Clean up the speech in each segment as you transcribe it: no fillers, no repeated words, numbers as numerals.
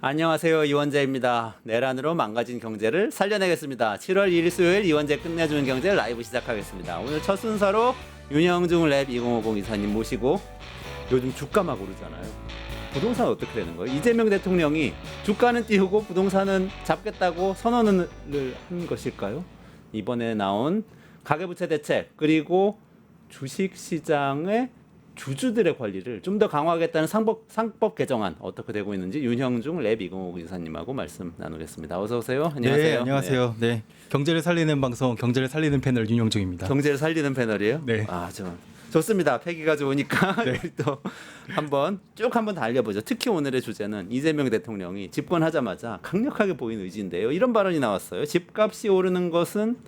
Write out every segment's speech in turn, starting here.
안녕하세요. 이원재입니다. 내란으로 망가진 경제를 살려내겠습니다. 7월 1일 수요일 이원재 끝내주는 경제 라이브 시작하겠습니다. 오늘 첫 순서로 윤영중 랩 2050 이사님 모시고 요즘 주가 막 오르잖아요. 부동산 어떻게 되는 거예요? 이재명 대통령이 주가는 띄우고 부동산은 잡겠다고 선언을 한 것일까요? 이번에 나온 가계부채 대책 그리고 주식시장의 주주들의 권리를 좀 더 강화하겠다는 상법 개정안 어떻게 되고 있는지 윤형중 랩 2050 이사님하고 말씀 나누겠습니다. 어서 오세요. 안녕하세요. 네, 안녕하세요. 네. 경제를 살리는 방송, 경제를 살리는 패널 윤용중입니다. 경제를 살리는 패널이에요? 네. 좋습니다. 패기가 좋으니까 네. 우리 또 한번 달려보죠. 특히 오늘의 주제는 이재명 대통령이 집권하자마자 강력하게 보인 의지인데요. 이런 발언이 나왔어요. 집값이 오르는 것은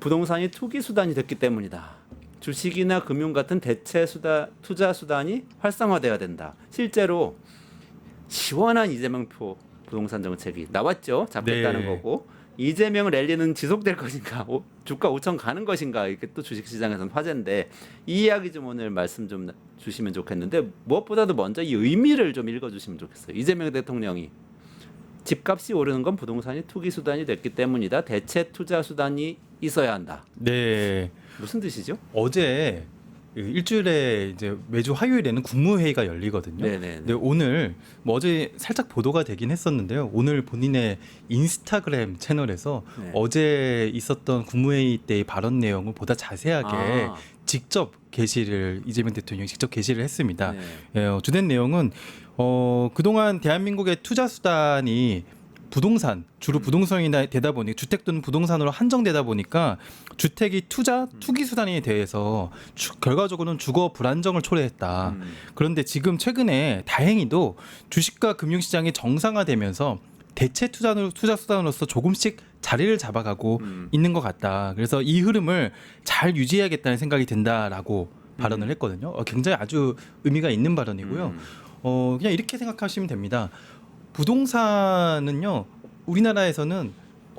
부동산이 투기 수단이 됐기 때문이다. 주식이나 금융 같은 대체 투자 수단이 활성화돼야 된다. 실제로 시원한 이재명표 부동산 정책이 나왔죠. 잡겠다는 네. 거고 이재명 랠리는 지속될 것인가, 주가 5천 가는 것인가 이게 또 주식시장에서는 화제인데 이 이야기 좀 오늘 말씀 좀 주시면 좋겠는데 무엇보다도 먼저 이 의미를 좀 읽어주시면 좋겠어요. 이재명 대통령이 집값이 오르는 건 부동산이 투기 수단이 됐기 때문이다. 대체 투자 수단이 있어야 한다. 네. 무슨 뜻이죠? 어제 일주일에 이제 매주 화요일에는 국무회의가 열리거든요. 네네. 근데 오늘 뭐 어제 살짝 보도가 되긴 했었는데요. 오늘 본인의 인스타그램 채널에서 네. 어제 있었던 국무회의 때의 발언 내용을 보다 자세하게 직접 게시를 이재명 대통령이 직접 게시를 했습니다. 네. 주된 내용은 그동안 대한민국의 투자 수단이 부동산 주로 부동산이 되다 보니 주택 또는 부동산으로 한정되다 보니까 주택이 투기 수단에 대해서 결과적으로는 주거 불안정을 초래했다. 그런데 지금 최근에 다행히도 주식과 금융시장이 정상화되면서 대체 투자 수단으로서 조금씩 자리를 잡아가고 있는 것 같다. 그래서 이 흐름을 잘 유지해야겠다는 생각이 든다라고 발언을 했거든요. 굉장히 아주 의미가 있는 발언이고요. 그냥 이렇게 생각하시면 됩니다. 부동산은요, 우리나라에서는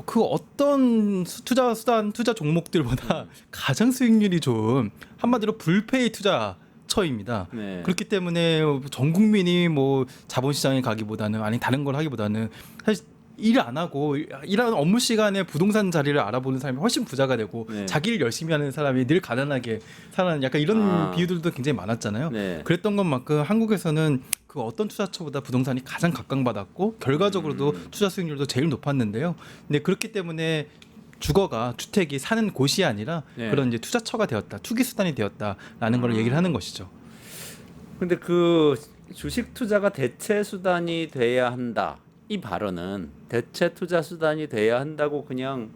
그 어떤 투자 종목들보다 가장 수익률이 좋은 한마디로 불페이 투자처입니다. 네. 그렇기 때문에 전 국민이 뭐 자본시장에 가기보다는 아니 다른 걸 하기보다는 사실 일 안 하고 일하는 업무 시간에 부동산 자리를 알아보는 사람이 훨씬 부자가 되고 네. 자기 일 열심히 하는 사람이 늘 가난하게 사는 약간 이런 비유들도 굉장히 많았잖아요. 네. 그랬던 것만큼 한국에서는 그 어떤 투자처보다 부동산이 가장 각광받았고 결과적으로도 투자 수익률도 제일 높았는데요. 근데 그렇기 때문에 주택이 사는 곳이 아니라 네. 그런 이제 투자처가 되었다, 투기 수단이 되었다라는 걸 얘기를 하는 것이죠. 근데 그 주식 투자가 대체 수단이 돼야 한다. 이 발언은 대체 투자 수단이 돼야 한다고 그냥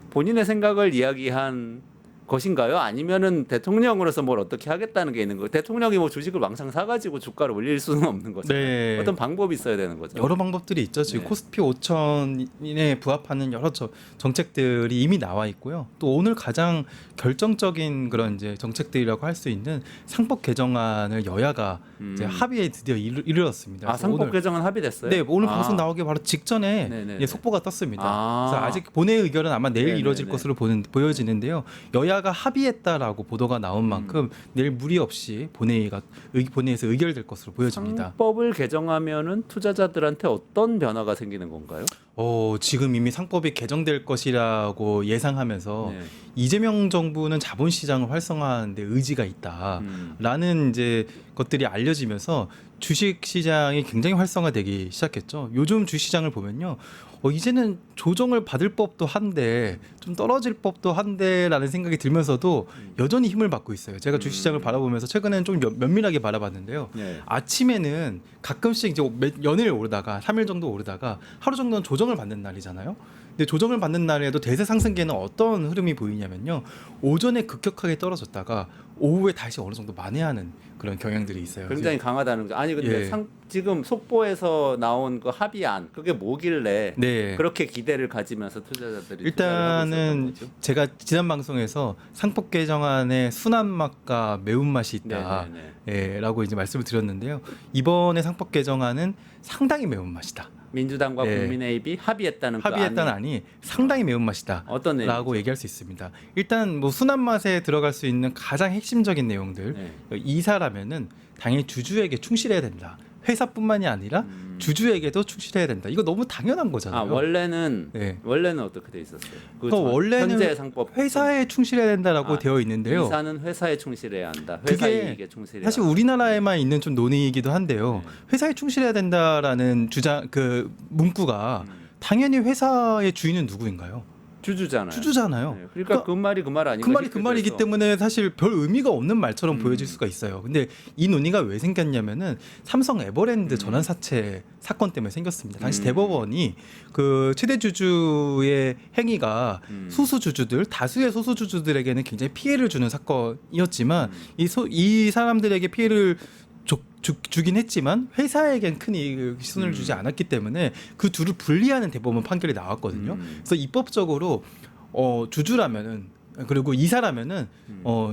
본인의 생각을 이야기한 것인가요? 아니면은 대통령으로서 뭘 어떻게 하겠다는 게 있는 거예요? 대통령이 뭐 주식을 왕창 사가지고 주가를 올릴 수는 없는 거죠. 네. 어떤 방법이 있어야 되는 거죠. 여러 방법들이 있죠. 지금 네. 코스피 5천에 부합하는 여러 정책들이 이미 나와 있고요. 또 오늘 가장 결정적인 그런 이제 정책들이라고 할 수 있는 상법 개정안을 여야가 이제 합의에 드디어 이르렀습니다. 그래서 상법 오늘, 개정은 합의됐어요? 네, 오늘 방송 나오기 바로 직전에 네네네. 예, 속보가 떴습니다. 아. 그래서 아직 본회의 의결은 아마 내일 네네네. 이루어질 것으로 보여지는데요. 여야가 합의했다라고 보도가 나온 만큼 내일 무리 없이 본회의에서 의결될 것으로 보여집니다. 상법을 개정하면은 투자자들한테 어떤 변화가 생기는 건가요? 지금 이미 상법이 개정될 것이라고 예상하면서 네. 이재명 정부는 자본시장을 활성화하는데 의지가 있다라는 이제 것들이 알려지면서 주식시장이 굉장히 활성화되기 시작했죠. 요즘 주식시장을 보면요, 이제는 조정을 받을 법도 한데 좀 떨어질 법도 한데라는 생각이 들면서도 여전히 힘을 받고 있어요. 제가 주식시장을 바라보면서 최근에는 좀 면밀하게 바라봤는데요. 네. 아침에는 가끔씩 이제 연일 오르다가 3일 정도 오르다가 하루 정도는 조정을 받는 날이잖아요. 근데 조정을 받는 날에도 대세 상승계는 어떤 흐름이 보이냐면요, 오전에 급격하게 떨어졌다가 오후에 다시 어느 정도 만회하는 그런 경향들이 있어요. 굉장히 강하다는 거죠. 아니 근데 예. 지금 속보에서 나온 그 합의안 그게 뭐길래 네. 그렇게 기대를 가지면서 투자자들이 일단은 투자를 하고 있었던 거죠? 제가 지난 방송에서 상법 개정안에 순한 맛과 매운 맛이 있다, 네네네. 라고 이제 말씀을 드렸는데요. 이번에 상법 개정안은 상당히 매운 맛이다. 민주당과 네. 국민의힘이 합의했다는 합의했다는 안이 상당히 매운 맛이다. 어떤 내용이죠? 라고 얘기할 수 있습니다. 일단 뭐 순한 맛에 들어갈 수 있는 가장 핵심적인 내용들, 네. 이사라면은 당연히 주주에게 충실해야 된다. 회사뿐만이 아니라 주주에게도 충실해야 된다. 이거 너무 당연한 거잖아요. 아 원래는 네. 원래는 어떻게 돼 있었어요? 원래는 현재 상법 회사에 충실해야 된다라고 되어 있는데요. 이사는 회사에 충실해야 한다. 회사 그게 이익에 충실해야 사실 한다. 우리나라에만 있는 좀 논의이기도 한데요. 회사에 충실해야 된다라는 주장 그 문구가 당연히 회사의 주인은 누구인가요? 주주잖아요. 주주잖아요. 네. 그러니까 그 말이 그 말 아닌가? 그 말이 그 싶기도 말이기 해서. 때문에 사실 별 의미가 없는 말처럼 보여질 수가 있어요. 근데 이 논의가 왜 생겼냐면은 삼성 에버랜드 전환 사채 사건 때문에 생겼습니다. 당시 대법원이 그 최대 주주의 행위가 소수 주주들, 다수의 소수 주주들에게는 굉장히 피해를 주는 사건이었지만 이 사람들에게 피해를 주긴 했지만 회사에겐 큰 이익을 시선을 주지 않았기 때문에 그 둘을 분리하는 대법원 판결이 나왔거든요. 그래서 입법적으로 주주라면은 그리고 이사라면은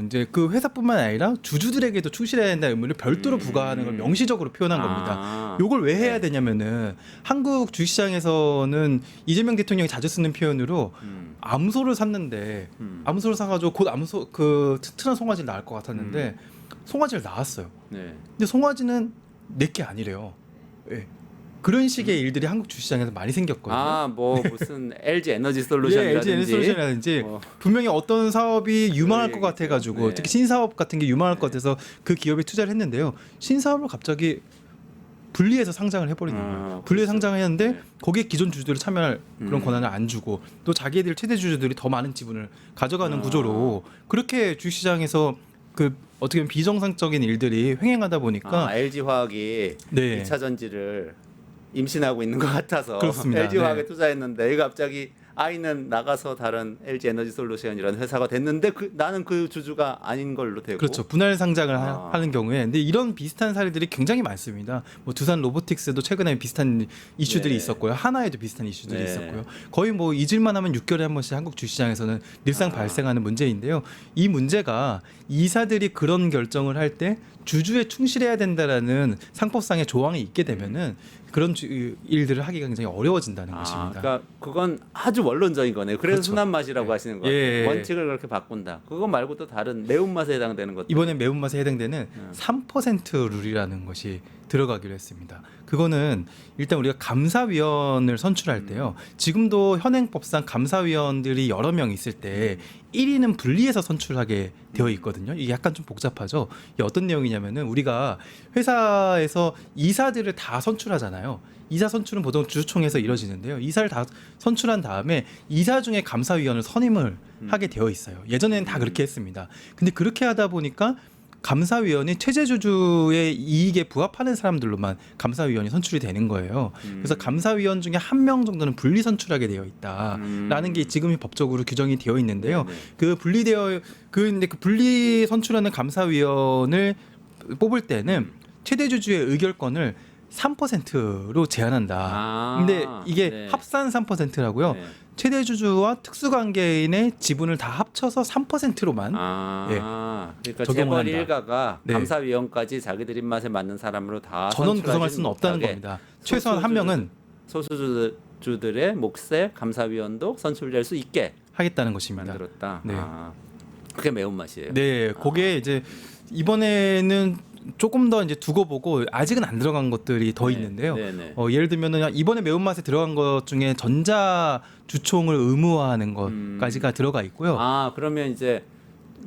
이제 그 회사뿐만 아니라 주주들에게도 충실해야 된다는 의무를 별도로 부과하는 걸 명시적으로 표현한 겁니다. 요걸 왜 해야 되냐면은 한국 주식시장에서는 이재명 대통령이 자주 쓰는 표현으로 암소를 샀는데 암소를 사가지고 곧 암소 그 튼튼한 송아지를 낳을 것 같았는데 송아지를 낳았어요. 네. 근데 송아지는 내게 아니래요. 예. 그런 식의 일들이 한국 주식시장에서 많이 생겼거든요. 아, 뭐 무슨 LG 에너지 솔루션이라든지, LG 에너지 솔루션이라든지 분명히 어떤 사업이 유망할 것 같아가지고 네. 특히 신사업 같은 게 유망할 것 같아서 그 기업에 투자를 했는데요. 신사업을 갑자기 분리해서 상장을 해버리는 거예요. 분리해서 상장을 했는데 네. 거기에 기존 주주들을 참여할 그런 권한을 안 주고 또 자기들 최대 주주들이 더 많은 지분을 가져가는 구조로 그렇게 주식시장에서 그 어떻게 보면 비정상적인 일들이 횡행하다 보니까 LG 화학이 네. 2차 전지를 임신하고 있는 것 같아서 그렇습니다. LG 화학에 네. 투자했는데 이거 갑자기 아이는 나가서 다른 LG 에너지 솔루션이라는 회사가 됐는데 나는 그 주주가 아닌 걸로 되고 그렇죠. 분할 상장을 하는 경우에 근데 이런 비슷한 사례들이 굉장히 많습니다. 뭐 두산 로보틱스도 최근에 비슷한 이슈들이 네. 있었고요. 하나에도 비슷한 이슈들이 네. 있었고요. 거의 뭐 잊을만 하면 6개월에 한 번씩 한국 주식시장에서는 늘상 발생하는 문제인데요. 이 문제가 이사들이 그런 결정을 할 때 주주에 충실해야 된다라는 상법상의 조항이 있게 되면은 그런 일들을 하기가 굉장히 어려워진다는 것입니다. 그러니까 그건 아주 원론적인 거네요. 그래서 그렇죠. 순한 맛이라고 하시는 거예요. 예. 원칙을 그렇게 바꾼다. 그거 말고 또 다른 매운맛에 해당되는 것. 이번에 매운맛에 해당되는 3% 룰이라는 것이 들어가기로 했습니다. 그거는 일단 우리가 감사위원을 선출할 때요. 지금도 현행법상 감사위원들이 여러 명 있을 때 1위는 분리해서 선출하게 되어 있거든요. 이게 약간 좀 복잡하죠. 이게 어떤 내용이냐면은 우리가 회사에서 이사들을 다 선출하잖아요. 이사 선출은 보통 주주총회에서 이루어지는데요. 이사를 다 선출한 다음에 이사 중에 감사위원을 선임을 하게 되어 있어요. 예전에는 다 그렇게 했습니다. 근데 그렇게 하다 보니까 감사위원이 최대주주의 이익에 부합하는 사람들로만 감사위원이 선출이 되는 거예요. 그래서 감사위원 중에 한 명 정도는 분리 선출하게 되어 있다라는 게 지금이 법적으로 규정이 되어 있는데요. 그 근데 그 분리 선출하는 감사위원을 뽑을 때는 최대주주의 의결권을 3%로 제한한다. 근데 이게 네. 합산 3%라고요. 네. 최대 주주와 특수관계인의 지분을 다 합쳐서 3%로만 그러니까 적용을 재벌 한다. 일가가 네. 감사위원까지 자기들 입맛에 맞는 사람으로 다 전원 선출하지는 구성할 수는 없다는 못하게 겁니다. 최소한 한 명은 소수주들의 몫에 감사위원도 선출될 수 있게 하겠다는 것입니다. 만들었다. 네. 그게 매운맛이에요. 네, 그게 이제 이번에는 조금 더 이제 두고 보고 아직은 안 들어간 것들이 더 네, 있는데요. 네, 네. 예를 들면은 이번에 매운맛에 들어간 것 중에 전자 주총을 의무화하는 것까지가 들어가 있고요. 그러면 이제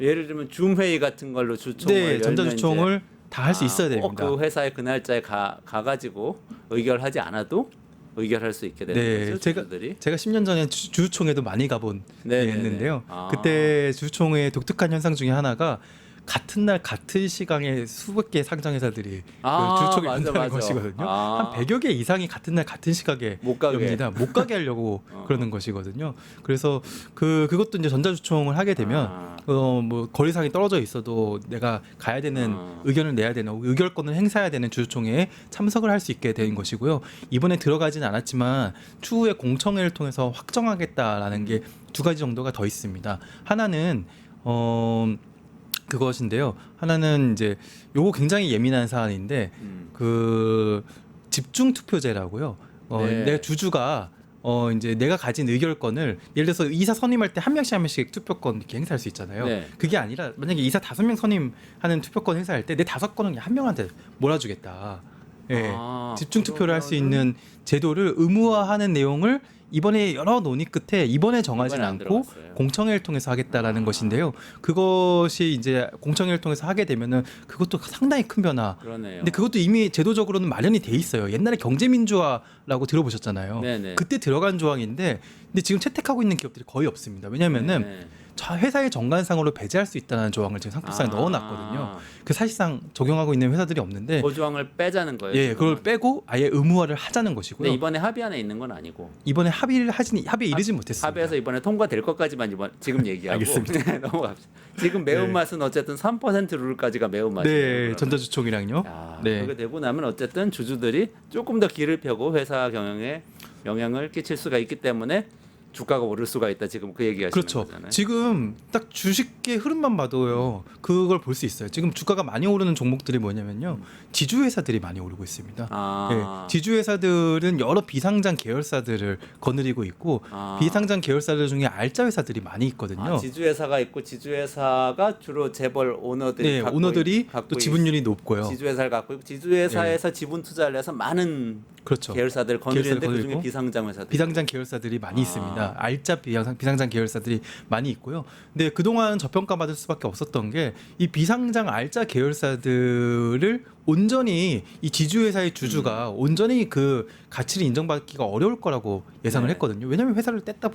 예를 들면 줌 회의 같은 걸로 주총을 네, 열면 전자 주총을 다 할 수 있어야 됩니다. 그 회사의 그 날짜에 가가지고 의결하지 않아도 의결할 수 있게 되는 네, 거죠. 주주들이. 제가 10년 전에 주총에도 많이 가본 네, 했는데요. 네, 네. 그때 주총의 독특한 현상 중에 하나가 같은 날 같은 시간에 수백 개의 상장 회사들이 그 주총에 맞아, 온다는 맞아. 것이거든요. 한 100여 개 이상이 같은 날 같은 시각에 못 가게. 엽니다. 못 가게 하려고 그러는 것이거든요. 그래서 그것도 이제 전자주총을 하게 되면 뭐 거리상이 떨어져 있어도 내가 가야 되는 의견을 내야 되는 의결권을 행사해야 되는 주주총회에 참석을 할 수 있게 된 것이고요. 이번에 들어가지는 않았지만 추후에 공청회를 통해서 확정하겠다라는 게 두 가지 정도가 더 있습니다. 하나는 그것인데요. 하나는 이제 요거 굉장히 예민한 사안인데 그 집중 투표제라고요. 네. 내 주주가 이제 내가 가진 의결권을 예를 들어서 이사 선임할 때 한 명씩 투표권 이렇게 행사할 수 있잖아요. 네. 그게 아니라 만약에 이사 5명 선임하는 투표권 행사할 때 내 5건은 한 명한테 몰아주겠다. 예, 아, 집중 투표를 할 수 그러면은 있는 제도를 의무화하는 내용을 이번에 여러 논의 끝에 이번에 정하진 이번에 안 않고 들어갔어요. 공청회를 통해서 하겠다라는 것인데요. 그것이 이제 공청회를 통해서 하게 되면은 그것도 상당히 큰 변화. 그러네요. 근데 그것도 이미 제도적으로는 마련이 돼 있어요. 옛날에 경제민주화라고 들어보셨잖아요. 네네. 그때 들어간 조항인데 근데 지금 채택하고 있는 기업들이 거의 없습니다. 왜냐면은 네. 회사의 정관상으로 배제할 수 있다는 조항을 지금 상법상에 아. 넣어놨거든요. 그 사실상 적용하고 있는 회사들이 없는데 그 조항을 빼자는 거예요. 예, 그걸 지금은. 빼고 아예 의무화를 하자는 것이고요. 근데 이번에 합의안에 있는 건 아니고 이번에 합의에 이르지 못했습니다. 합의해서 이번에 통과될 것까지만 지금 얘기하고 알겠습니다. 네, 넘어갑시다. 지금 매운맛은 어쨌든 3% 룰까지가 매운맛이에요. 네, 그러면. 전자주총이랑요. 야, 네. 그렇게 되고 나면 어쨌든 주주들이 조금 더 길을 펴고 회사 경영에 영향을 끼칠 수가 있기 때문에 주가가 오를 수가 있다. 지금 그 얘기하시는 그렇죠. 거잖아요. 지금 딱 주식의 흐름만 봐도요. 그걸 볼 수 있어요. 지금 주가가 많이 오르는 종목들이 뭐냐면요. 지주회사들이 많이 오르고 있습니다. 아, 예, 지주회사들은 여러 비상장 계열사들을 거느리고 있고 아. 비상장 계열사들 중에 알짜 회사들이 많이 있거든요. 아, 지주회사가 있고 지주회사가 주로 재벌 오너들이 네, 갖고 오너들이 갖고 또 지분율이 높고요. 지주회사를 갖고 있고 지주회사에서 지분 투자를 해서 많은 그렇죠. 계열사들 거느리는데 계열사를 그중에 거느리고 비상장 회사들 비상장 계열사들이 많이 아. 있습니다. 알짜 비상장 계열사들이 많이 있고요. 근데 그동안 저평가받을 수밖에 없었던 게 이 비상장 알짜 계열사들을 온전히 이 지주회사의 주주가 온전히 그 가치를 인정받기가 어려울 거라고 예상을 네. 했거든요. 왜냐하면 회사를 뗐다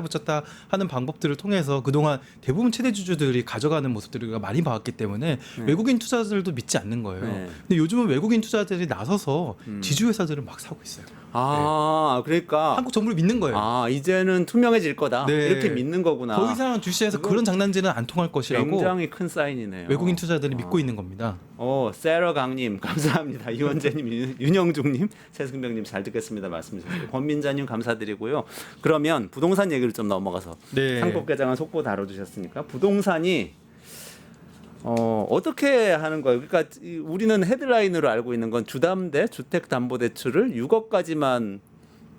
붙였다 하는 방법들을 통해서 그동안 대부분 최대 주주들이 가져가는 모습들을 우리가 많이 봐왔기 때문에 외국인 투자자들도 믿지 않는 거예요. 네. 근데 요즘은 외국인 투자자들이 나서서 음. 지주회사들을 막 사고 있어요. 아, 그러니까 한국 정부를 믿는 거예요. 아, 이제는 투명해질 거다. 네. 이렇게 믿는 거구나. 더 이상 주시에서 그거 그런 장난질은 안 통할 것이라고 굉장히 큰 사인이네요. 외국인 투자자들이 아. 믿고 있는 겁니다. 세러 강님 감사합니다. 이원재님, 윤영중님, 최승병님 잘 듣겠습니다. 말씀 주셨어요. 권민자님 감사드리고요. 그러면 부동산 얘기를 좀 넘어가서 네. 상법개정안 속보 다뤄주셨으니까 부동산이 어떻게 하는 거예요? 그러니까 우리는 헤드라인으로 알고 있는 건 주담대 주택담보대출을 6억까지만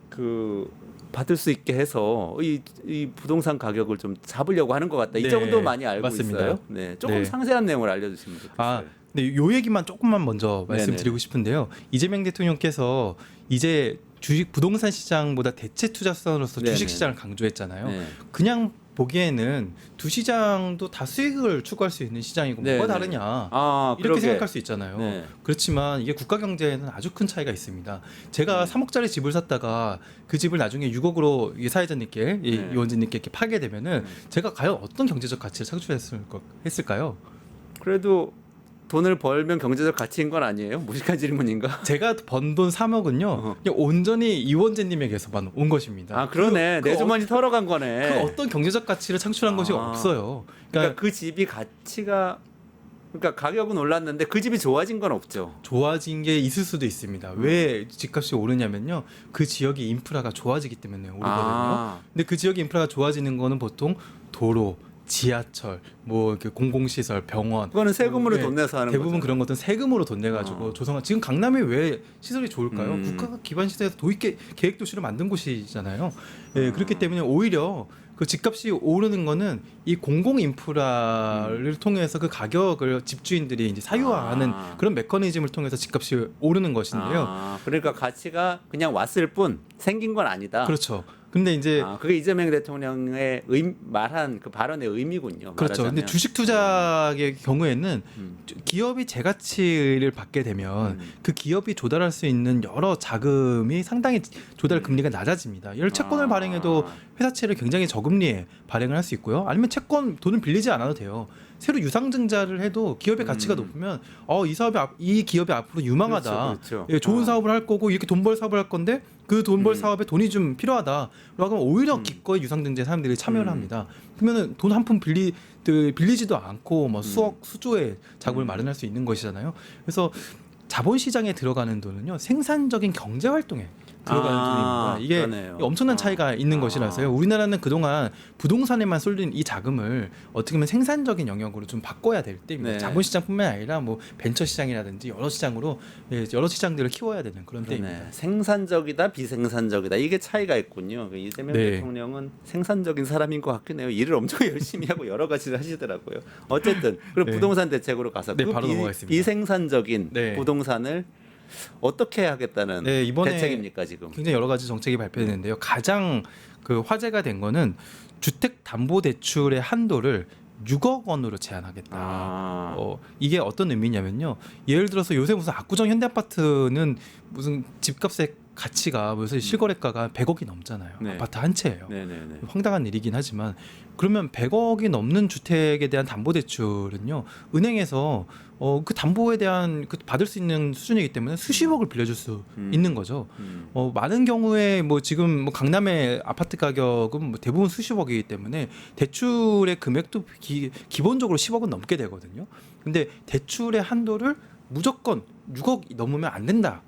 그 받을 수 있게 해서 이 부동산 가격을 좀 잡으려고 하는 것 같다. 이 네, 정도 많이 알고 맞습니다. 있어요. 네, 조금 네. 상세한 내용을 알려주시면 좋겠어요. 아, 근데 요 얘기만 조금만 먼저 말씀드리고 싶은데요. 이재명 대통령께서 이제 주식 부동산 시장보다 대체 투자 수단으로서 네네. 주식 시장을 강조했잖아요. 네. 그냥 보기에는 두 시장도 다 수익을 추구할 수 있는 시장이고 네네. 뭐가 다르냐. 아, 이렇게 그러게. 생각할 수 있잖아요. 네. 그렇지만 이게 국가 경제에는 아주 큰 차이가 있습니다. 제가 3억짜리 집을 샀다가 그 집을 나중에 6억으로 사회자님께 네. 이원진님께 이렇게 팔게 되면은 제가 과연 어떤 경제적 가치를 창출했을까요? 그래도 돈을 벌면 경제적 가치인 건 아니에요? 무식한 질문인가? 제가 번 돈 3억은요 그냥 온전히 이원재님에게서만 온 것입니다. 아, 그러네. 내 주머니 털어간 거네. 그 어떤 경제적 가치를 창출한 것이 아. 없어요. 그러니까 그 집이 가치가 그러니까 가격은 올랐는데 그 집이 좋아진 건 없죠. 좋아진 게 있을 수도 있습니다. 왜 집값이 오르냐면요. 그 지역의 인프라가 좋아지기 때문에 오르거든요. 아. 근데 그 지역의 인프라가 좋아지는 거는 보통 도로, 지하철, 뭐 이렇게 공공시설, 병원 그거는 세금으로 네, 돈 내서 하는 대부분 거죠. 그런 것들은 세금으로 돈 내가지고 조성한. 지금 강남이 왜 시설이 좋을까요? 음. 국가가 기반 시대에서 도입 계획 도시를 만든 곳이잖아요. 예, 그렇기 때문에 오히려 그 집값이 오르는 거는 이 공공 인프라를 통해서 그 가격을 집주인들이 이제 사유화하는 아. 그런 메커니즘을 통해서 집값이 오르는 것인데요. 아, 그러니까 가치가 그냥 왔을 뿐 생긴 건 아니다. 그렇죠. 근데 이제 그게 이재명 대통령의 말한 그 발언의 의미군요. 그렇죠. 근데 말하자면. 주식 투자의 경우에는 음. 기업이 재가치를 받게 되면 그 기업이 조달할 수 있는 여러 자금이 상당히 조달 금리가 낮아집니다. 예를 채권을 아. 발행해도 회사채를 굉장히 저금리에 발행을 할 수 있고요. 아니면 채권 돈을 빌리지 않아도 돼요. 새로 유상증자를 해도 기업의 가치가 높으면 이 기업이 앞으로 유망하다. 그렇죠, 그렇죠. 예, 좋은 사업을 할 거고 이렇게 돈 벌 사업을 할 건데 그 돈 벌 사업에 돈이 좀 필요하다. 그러면 오히려 기꺼이 유상증자에 사람들이 참여를 합니다. 그러면은 돈 한 푼 빌리지도 않고 뭐 수억 수조의 자금을 마련할 수 있는 것이잖아요. 그래서 자본시장에 들어가는 돈은요 생산적인 경제 활동에 들어가는 돈입니다. 이게 그러네요. 엄청난 차이가 있는 것이라서요. 우리나라는 그동안 부동산에만 쏠린 이 자금을 어떻게 보면 생산적인 영역으로 좀 바꿔야 될 때입니다. 네. 자본시장뿐만 아니라 뭐 벤처시장이라든지 여러 시장으로 여러 시장들을 키워야 되는 그런 때입니다. 네. 생산적이다 비생산적이다 이게 차이가 있군요. 이재명 네. 대통령은 생산적인 사람인 것 같긴 해요. 일을 엄청 열심히 하고 여러 가지를 하시더라고요. 어쨌든 그리고 네. 부동산 대책으로 가서 네, 그 바로 넘어가겠습니다. 비생산적인 네. 부동산을 어떻게 하겠다는 네, 이번에 대책입니까 지금? 굉장히 여러 가지 정책이 발표됐는데요. 가장 그 화제가 된 거는 주택담보대출의 한도를 6억 원으로 제한하겠다. 이게 어떤 의미냐면요. 예를 들어서 요새 무슨 압구정 현대아파트는 무슨 집값의 가치가 무슨 실거래가가 100억이 넘잖아요. 네. 아파트 한 채예요. 네네네. 황당한 일이긴 하지만 그러면 100억이 넘는 주택에 대한 담보대출은요 은행에서 그 담보에 대한 그 받을 수 있는 수준이기 때문에 수십억을 빌려줄 수 있는 거죠. 많은 경우에 뭐 지금 뭐 강남의 아파트 가격은 뭐 대부분 수십억이기 때문에 대출의 금액도 기본적으로 10억은 넘게 되거든요. 근데 대출의 한도를 무조건 6억 넘으면 안 된다.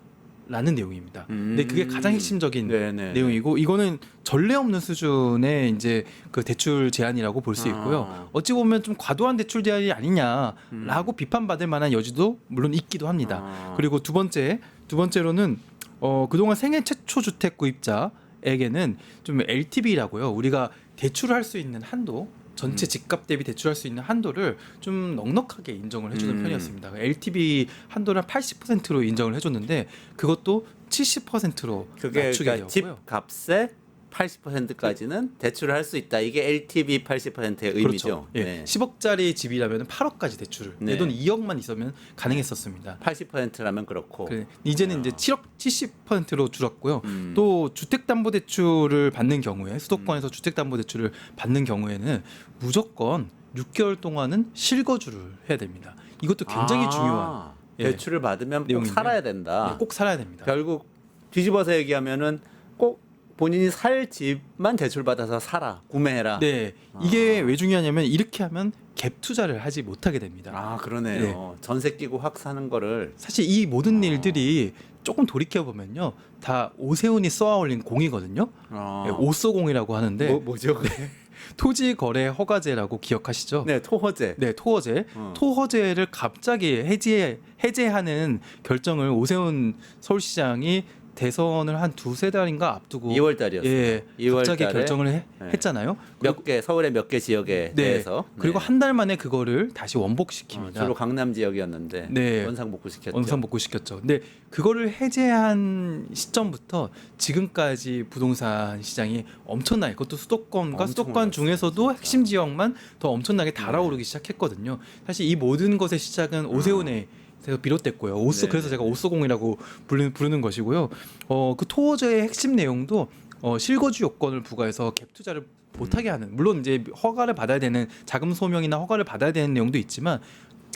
라는 내용입니다. 근데 그게 가장 핵심적인 네네. 내용이고 이거는 전례 없는 수준의 이제 그 대출 제한이라고 볼 수 있고요. 어찌 보면 좀 과도한 대출 제한이 아니냐라고 비판받을 만한 여지도 물론 있기도 합니다. 그리고 두 번째로는 그동안 생애 최초 주택 구입자에게는 좀 LTV라고요. 우리가 대출을 할 수 있는 한도 전체 집값 대비 대출할 수 있는 한도를 좀 넉넉하게 인정을 해주는 편이었습니다. LTV 한도를 80%로 인정을 해줬는데 그것도 70%로 그게 낮추게 그러니까 되었고요. 집값의 80%까지는 대출을 할 수 있다. 이게 LTV 80%의 의미죠. 그렇죠. 예. 네. 10억짜리 집이라면 8억까지 대출을 네. 내 돈 2억만 있으면 가능했었습니다. 80%라면 그렇고. 그래, 이제는 이제 7억 70%로 줄었고요. 또 주택담보대출을 받는 경우에 수도권에서 주택담보대출을 받는 경우에는 무조건 6개월 동안은 실거주를 해야 됩니다. 이것도 굉장히 중요한 대출을 받으면 꼭 내용인데요. 살아야 된다. 네, 꼭 살아야 됩니다. 결국 뒤집어서 얘기하면은 꼭 본인이 살 집만 대출 받아서 사라, 구매해라. 네, 이게 왜 중요하냐면 이렇게 하면 갭 투자를 하지 못하게 됩니다. 아 그러네요. 전세 끼고 확 사는 거를. 사실 이 모든 일들이 조금 돌이켜 보면요, 다 오세훈이 쏘아올린 공이거든요. 오쏘공이라고 하는데 뭐죠? 토지 거래 허가제라고 기억하시죠? 네, 토허제. 네, 토허제. 토허제를 갑자기 해제하는 결정을 오세훈 서울시장이 대선을 한 두세 달인가 앞두고 2월 달이었어요. 예, 2월 갑자기 달에 결정을 했잖아요. 몇 개 서울의 몇 개 지역에 네. 대해서. 그리고 네. 한 달 만에 그거를 다시 원복시킵니다. 주로 강남 지역이었는데 네. 원상복구시켰죠. 원상복구시켰죠. 근데 그거를 해제한 시점부터 지금까지 부동산 시장이 엄청나게, 그것도 수도권과 엄청 수도권 올랐어요, 중에서도 진짜. 핵심 지역만 더 엄청나게 달아오르기 시작했거든요. 사실 이 모든 것의 시작은 오세훈의 에서 비롯됐고요. 그래서 제가 오쏘공이라고 부르는 것이고요. 그 토호제의 핵심 내용도 실거주 요건을 부과해서 갭 투자를 못하게 하는, 물론 이제 허가를 받아야 되는 자금 소명이나 허가를 받아야 되는 내용도 있지만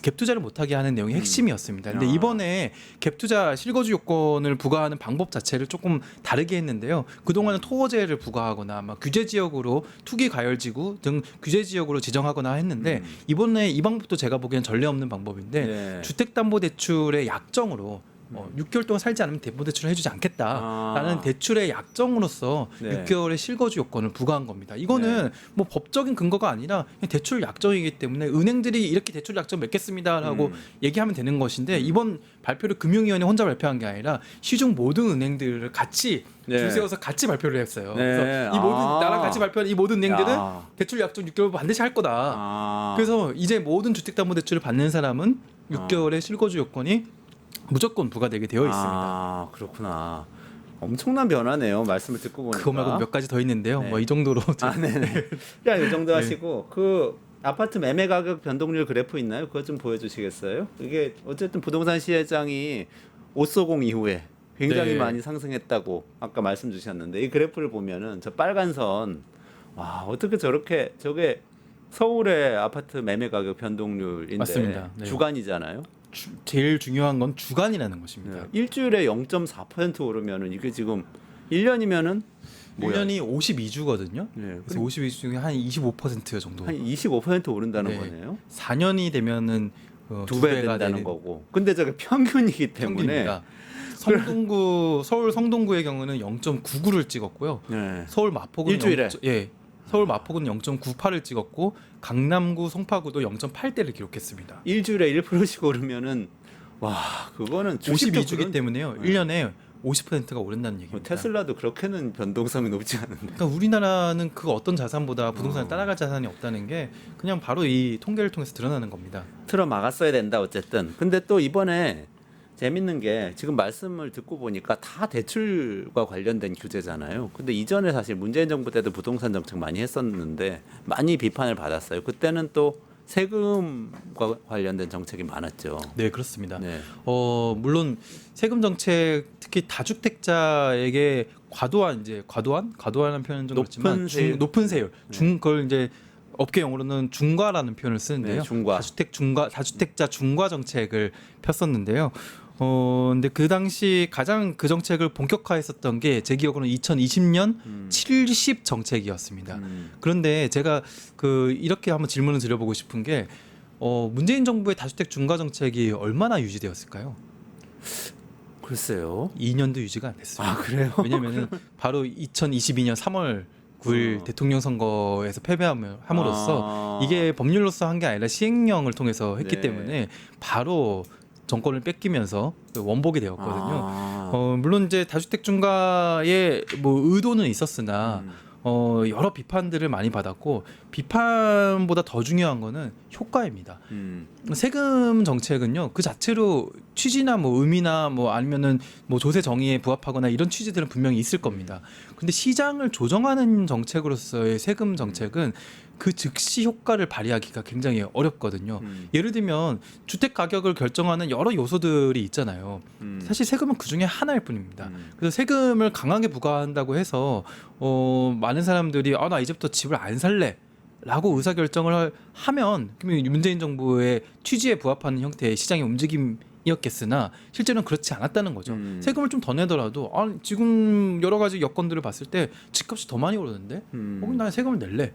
갭 투자를 못하게 하는 내용이 핵심이었습니다. 근데 이번에 갭 투자 실거주 요건을 부과하는 방법 자체를 조금 다르게 했는데요. 그동안은 토호제를 부과하거나 막 규제 지역으로 투기 가열지구 등 규제 지역으로 지정하거나 했는데 이번에 이 방법도 제가 보기엔 전례 없는 방법인데 네. 주택담보대출의 약정으로 6개월 동안 살지 않으면 담보대출을 해주지 않겠다라는 대출의 약정으로서 네. 6개월의 실거주 요건을 부과한 겁니다. 이거는 뭐 법적인 근거가 아니라 그냥 대출 약정이기 때문에 은행들이 이렇게 대출 약정 맺겠습니다라고 얘기하면 되는 것인데 이번 발표를 금융위원회 혼자 발표한 게 아니라 시중 모든 은행들을 같이 네. 줄 세워서 같이 발표를 했어요. 네. 그래서 이 모든 나랑 같이 발표한 이 모든 은행들은 야. 대출 약정 6개월 반드시 할 거다. 아. 그래서 이제 모든 주택담보대출을 받는 사람은 6개월의 실거주 요건이 무조건 부과되게 되어 있습니다. 아 그렇구나. 엄청난 변화네요. 말씀을 듣고 보니까. 그거 말고 몇 가지 더 있는데요. 네. 뭐 이 정도로 네네. 그냥 이 정도 네. 하시고 그 아파트 매매 가격 변동률 그래프 있나요? 그거 좀 보여주시겠어요? 이게 어쨌든 부동산 시장이 오쏘공 이후에 굉장히 네. 많이 상승했다고 아까 말씀 주셨는데 이 그래프를 보면은 저 빨간 선, 와 어떻게 저렇게 저게 서울의 아파트 매매 가격 변동률인데 맞습니다. 네. 주간이잖아요. 제일 중요한 건 주간이라는 것입니다. 네. 일주일에 0.4% 오르면은 이게 지금 1년이면은 1년이 52주거든요. 네. 그래서 52주 중에 한 25% 정도. 한 25% 오른다는 네. 거네요. 4년이 되면은 두 배 배가 된다는 되는 거고. 근데 저게 평균이기 때문에 평균입니다. 서울 성동구의 경우는 0.99를 찍었고요. 네. 서울 마포구는 일주일에? 서울 마포구는 0.98을 찍었고 강남구 송파구도 0.8대를 기록했습니다. 일주일에 1%씩 오르면은 와 그거는 주식도 52주기 그런- 때문에요. 네. 1년에 50%가 오른다는 뭐 얘기입니다. 테슬라도 그렇게는 변동성이 높지 않은데. 그러니까 우리나라는 그 어떤 자산보다 부동산을 따라갈 자산이 없다는 게 그냥 바로 이 통계를 통해서 드러나는 겁니다. 틀어 막았어야 된다 어쨌든. 근데 또 이번에 재밌는 게 지금 말씀을 듣고 보니까 다 대출과 관련된 규제잖아요. 근데 이전에 사실 문재인 정부 때도 부동산 정책 많이 했었는데 많이 비판을 받았어요. 그때는 또 세금과 관련된 정책이 많았죠. 네, 그렇습니다. 네. 물론 세금 정책 특히 다주택자에게 과도한라는 표현은 좀 높은 그렇지만 세율. 높은 세율 그걸 이제 업계 용어로는 중과라는 표현을 쓰는데요. 네, 중과. 다주택자 중과 정책을 폈었는데요. 근데 그 당시 가장 그 정책을 본격화했었던 게 제 기억으로는 2020년 70 정책이었습니다. 그런데 제가 이렇게 한번 질문을 드려보고 싶은 게 문재인 정부의 다주택 중과 정책이 얼마나 유지되었을까요? 글쎄요. 2년도 유지가 안 됐어요. 아, 그래요? 왜냐면은 바로 2022년 3월 9일 대통령 선거에서 패배함으로써 이게 법률로서 한 게 아니라 시행령을 통해서 했기 네. 때문에 바로 정권을 뺏기면서 원복이 되었거든요. 아. 물론 이제 다주택 중과의 뭐 의도는 있었으나 여러 비판들을 많이 받았고 비판보다 더 중요한 거는 효과입니다. 세금 정책은요 그 자체로 취지나 뭐 의미나 뭐 아니면은 뭐 조세 정의에 부합하거나 이런 취지들은 분명히 있을 겁니다. 근데 시장을 조정하는 정책으로서의 세금 정책은 그 즉시 효과를 발휘하기가 굉장히 어렵거든요. 예를 들면 주택 가격을 결정하는 여러 요소들이 있잖아요. 사실 세금은 그 중에 하나일 뿐입니다. 그래서 세금을 강하게 부과한다고 해서 많은 사람들이 나 이제부터 집을 안 살래 라고 의사결정을 하면 문재인 정부의 취지에 부합하는 형태의 시장의 움직임이었겠으나 실제로는 그렇지 않았다는 거죠. 세금을 좀 더 내더라도 지금 여러 가지 여건들을 봤을 때 집값이 더 많이 오르는데 그럼 난 세금을 낼래.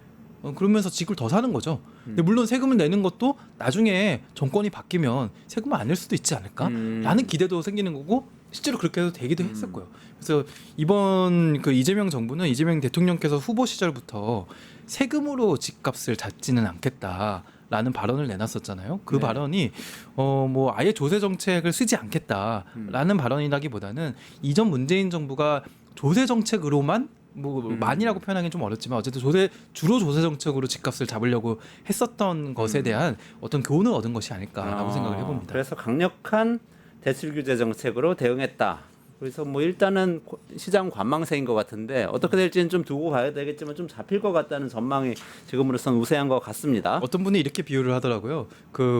그러면서 집을 더 사는 거죠. 근데 물론 세금을 내는 것도 나중에 정권이 바뀌면 세금을 안 낼 수도 있지 않을까라는 기대도 생기는 거고 실제로 그렇게 해도 되기도 했었고요. 그래서 이번 이재명 정부는 이재명 대통령께서 후보 시절부터 세금으로 집값을 잡지는 않겠다라는 발언을 내놨었잖아요. 그 네. 발언이 뭐 아예 조세 정책을 쓰지 않겠다라는 발언이라기보다는 이전 문재인 정부가 조세 정책으로만 많이라고 표현하기는 좀 어렵지만 어쨌든 주로 조세 정책으로 집값을 잡으려고 했었던 것에 대한 어떤 교훈을 얻은 것이 아닐까라고 생각을 해봅니다. 그래서 강력한 대출 규제 정책으로 대응했다. 그래서 뭐 일단은 시장 관망세인 것 같은데 어떻게 될지는 좀 두고 봐야 되겠지만 좀 잡힐 것 같다는 전망이 지금으로서는 우세한 것 같습니다. 어떤 분이 이렇게 비유를 하더라고요.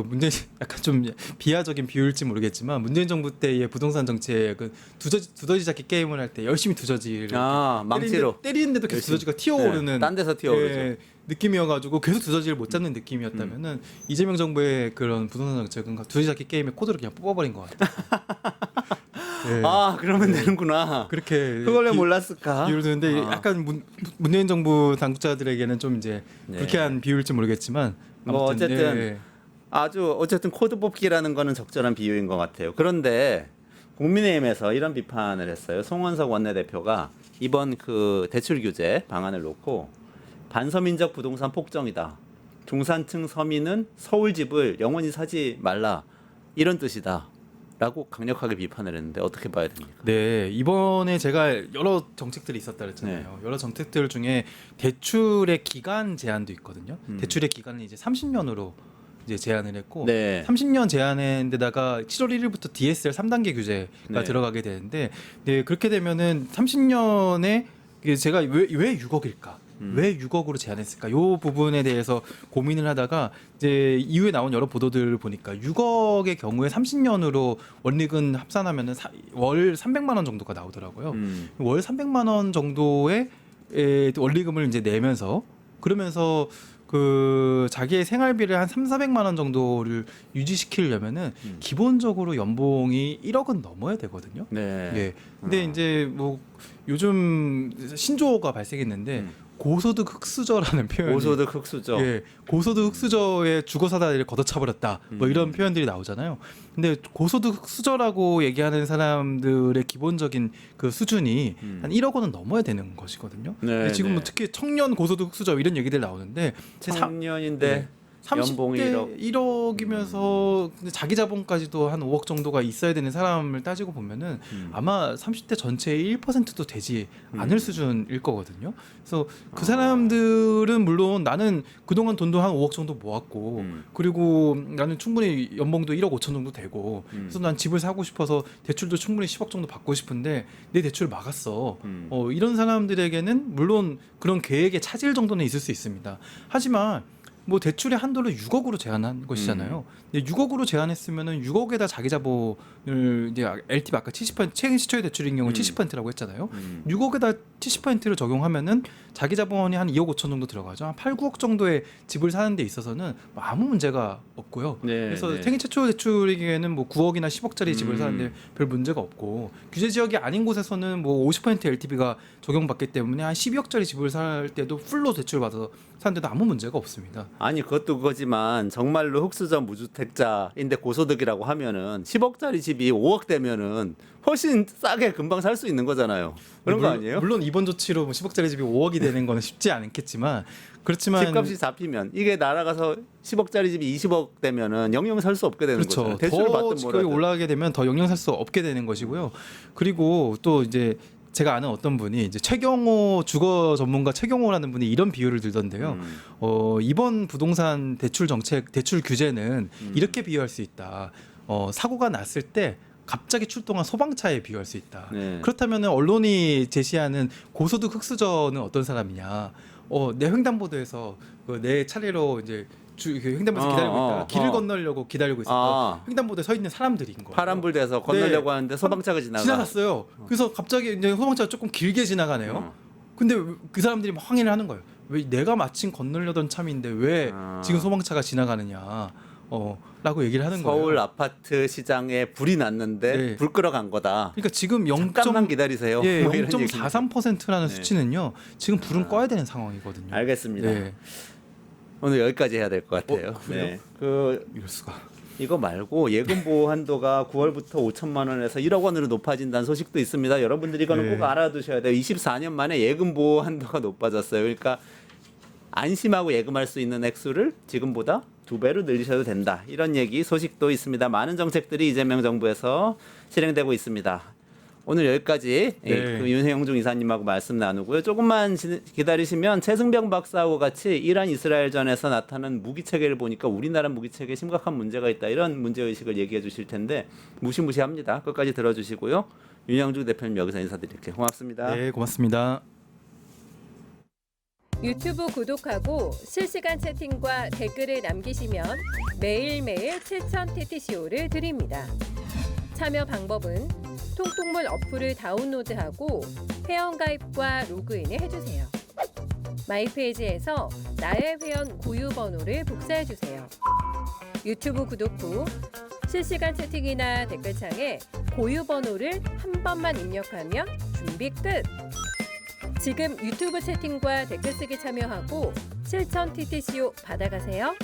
문재인 약간 좀 비하적인 비유일지 모르겠지만 문재인 정부 때의 부동산 정책은 두더지 잡기 게임을 할 때 열심히 두더지를 망치로 때리는데도 계속 두더지가 튀어오르는 딴 데서 튀어오르죠. 느낌이어가지고 계속 두더지를 못 잡는 느낌이었다면은 이재명 정부의 그런 부동산 정책은 두더지 잡기 게임의 코드를 그냥 뽑아버린 것 같아요. 네. 그러면 되는구나. 그렇게 그걸 왜 몰랐을까? 비유를 드는데 약간 문재인 정부 당국자들에게는 좀 이제 네. 불쾌한 비유일지 모르겠지만 뭐 아무튼, 어쨌든 어쨌든 코드 뽑기라는 거는 적절한 비유인 것 같아요. 그런데 국민의힘에서 이런 비판을 했어요. 송원석 원내대표가 이번 대출 규제 방안을 놓고 반서민적 부동산 폭정이다. 중산층 서민은 서울 집을 영원히 사지 말라 이런 뜻이다. 라고 강력하게 비판을 했는데 어떻게 봐야 됩니까? 네, 이번에 제가 여러 정책들이 있었다 그랬잖아요. 여러 정책들 중에 대출의 기간 제한도 있거든요. 대출의 기간을 이제 30년으로 이제 제한을 했고 30년 제한한 데다가 7월 1일부터 DSR 3단계 규제가 들어가게 되는데 그렇게 되면은 30년에 제가 왜 6억일까? 왜 6억으로 제한했을까? 이 부분에 대해서 고민을 하다가 이제 이후에 나온 여러 보도들을 보니까 6억의 경우에 30년으로 원리금 합산하면은 월 300만 원 정도가 나오더라고요. 월 300만 원 정도의 원리금을 이제 내면서 그러면서 자기의 생활비를 한 3,400만 원 정도를 유지시키려면은 기본적으로 연봉이 1억은 넘어야 되거든요. 예. 근데 이제 뭐 요즘 신조어가 발생했는데 고소득 흑수저라는 표현이 고소득 흑수저. 예, 고소득 흑수저의 주거사다리를 걷어차버렸다. 뭐 이런 표현들이 나오잖아요. 근데 고소득 흑수저라고 얘기하는 사람들의 기본적인 수준이 한 1억 원은 넘어야 되는 것이거든요. 근데 지금 뭐 특히 청년 고소득 흑수저 이런 얘기들 나오는데 청년인데 연봉이 1억이면서 근데 자기 자본까지도 한 5억 정도가 있어야 되는 사람을 따지고 보면은 아마 30대 전체의 1%도 되지 않을 수준일 거거든요. 그래서 그 사람들은 물론 나는 그동안 돈도 한 5억 정도 모았고 그리고 나는 충분히 연봉도 1억 5천 정도 되고 그래서 난 집을 사고 싶어서 대출도 충분히 10억 정도 받고 싶은데 내 대출을 막았어. 이런 사람들에게는 물론 그런 계획의 차질 정도는 있을 수 있습니다. 하지만 뭐 대출의 한도를 6억으로 제한한 것이잖아요. 근데 6억으로 제한했으면은 6억에다 자기 자본을 이제 LTV 아까 70% 최근 시초의 대출인 경우 70%라고 했잖아요. 6억에다 70%를 적용하면은 자기 자본이 한 2억 5천 정도 들어가죠. 한 8, 9억 정도의 집을 사는 데 있어서는 뭐 아무 문제가 없고요. 네, 그래서 네. 생애 최초 대출이기에는 뭐 9억이나 10억짜리 집을 사는데 별 문제가 없고 규제 지역이 아닌 곳에서는 뭐 50% LTV가 적용받기 때문에 한 12억짜리 집을 살 때도 풀로 대출 받아서 사는데도 아무 문제가 없습니다. 아니 그것도 그거지만 정말로 흑수저 무주택자인데 고소득이라고 하면은 10억짜리 집이 5억 되면은 훨씬 싸게 금방 살 수 있는 거잖아요. 그런 거 아니에요? 물론 이번 조치로 뭐 10억짜리 집이 5억이 되는 건 쉽지 않겠지만 그렇지만 집값이 잡히면 이게 날아가서 10억짜리 집이 20억 되면은 영영 살 수 없게 되는 그렇죠. 거죠. 대출을 더 받든 집값이 뭐라든. 올라가게 되면 더 영영 살 수 없게 되는 것이고요. 그리고 또 이제 제가 아는 어떤 분이 이제 최경호 주거 전문가 최경호라는 분이 이런 비유를 들던데요. 이번 부동산 대출 정책 대출 규제는 이렇게 비유할 수 있다. 사고가 났을 때 갑자기 출동한 소방차에 비유할 수 있다. 네. 그렇다면 언론이 제시하는 고소득 흑수저는 어떤 사람이냐? 내 횡단보도에서 내 차례로 이제 횡단보도에서 기다리고 있다가 길을 건너려고 기다리고 있었고 횡단보도에 서 있는 사람들인 거예요. 파란불 돼서 건너려고 네. 하는데 소방차가 지나갔어요. 그래서 갑자기 이제 소방차가 조금 길게 지나가네요. 근데 그 사람들이 막 항의를 하는 거예요. 왜 내가 마침 건너려던 참인데 왜 지금 소방차가 지나가느냐? 라고 얘기를 하는 거예요. 서울 아파트 시장에 불이 났는데 네. 불 끌어간 거다. 그러니까 지금 잠깐만 기다리세요. 예, 뭐 이런 얘기입니다. 0.43%라는 네. 수치는요. 지금 불은 꺼야 되는 상황이거든요. 알겠습니다. 네. 오늘 여기까지 해야 될 것 같아요. 그래요? 네. 그 이럴 수가. 이거 말고 예금 보호 한도가 9월부터 5천만 원에서 1억 원으로 높아진다는 소식도 있습니다. 여러분들이 이거는 네. 꼭 알아두셔야 돼요. 24년 만에 예금 보호 한도가 높아졌어요. 그러니까 안심하고 예금할 수 있는 액수를 지금보다 2배로 늘리셔도 된다. 이런 얘기 소식도 있습니다. 많은 정책들이 이재명 정부에서 실행되고 있습니다. 오늘 여기까지 네. 그 윤형중 이사님하고 말씀 나누고요. 조금만 기다리시면 최승병 박사하고 같이 이란 이스라엘전에서 나타난 무기 체계를 보니까 우리나라 무기 체계에 심각한 문제가 있다. 이런 문제 의식을 얘기해 주실 텐데 무시무시합니다. 끝까지 들어주시고요. 윤형중 대표님 여기서 인사드릴게요. 고맙습니다. 네, 고맙습니다. 유튜브 구독하고 실시간 채팅과 댓글을 남기시면 매일매일 7,000TTCO를 드립니다. 참여 방법은 통통물 어플을 다운로드하고 회원가입과 로그인을 해주세요. 마이페이지에서 나의 회원 고유 번호를 복사해주세요. 유튜브 구독 후 실시간 채팅이나 댓글창에 고유 번호를 한 번만 입력하면 준비 끝! 지금 유튜브 채팅과 댓글 쓰기 참여하고 실천 TTCO 받아가세요.